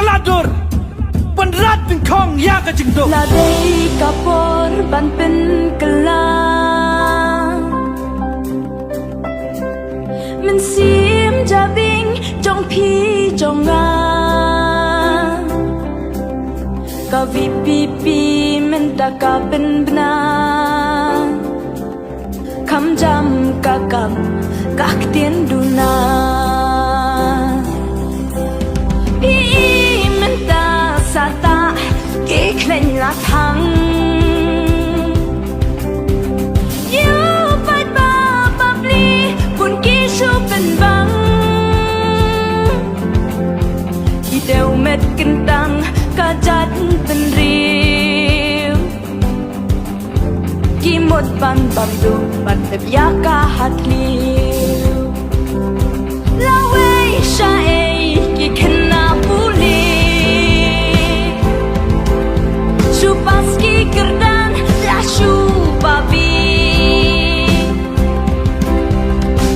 Geladur Benerat bingkong ya kejengduk Ladai kapor ban pen kelang Men sim jabing jong pi jong nga Ka vi pi pi men ta ka ben bna Kam jam ka kam kak tien du na Pi men ta sa ta ke klen la thang Yêu bait ba bab li kun ki shu ben bang Ki deu met kentang ka jat ben riu Ki mot ban bam du ban tep ya ka hat liu La wei sha ei ki kena puli Paski kerdan lashu babi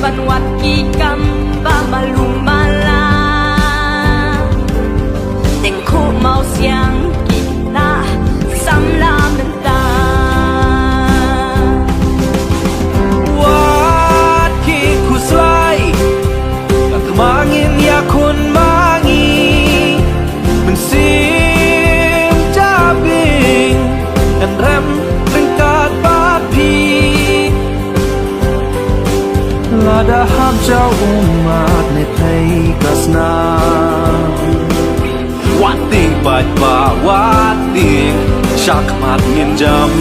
Panwat ki kamba malu mala Tingku mau siang kita samla menta Wat ki kuslai Kat mangin ya kun mangi Mensim jabing Dan rem ringkat babi Lada ham jauh umat ne play kasna Wating bait ba wating Syakmat ngin jam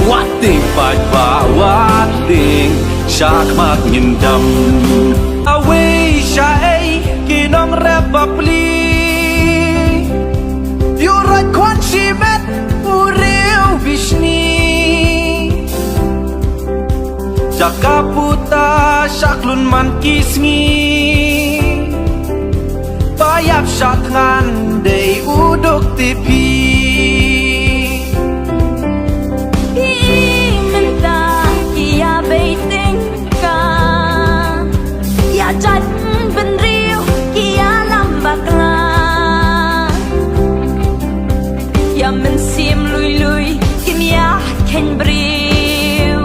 Wating bait ba wating Syakmat ngin jam Awe syai kinong rep bapli Yurat kwan shimet uriu vishni Jakaputa syaklun man kisngi Bayap syakngan day uduk tipi Pi menta kia baiting ka Ya jat ben riu kia lambak la Ya men sim lui lui kim ya ken briu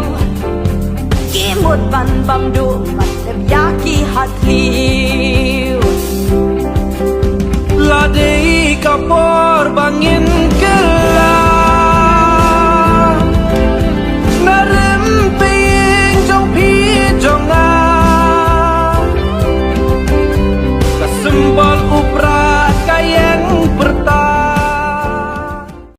Ki mut ban bam du ban tep ya ki hat liu Ladai kapor bangin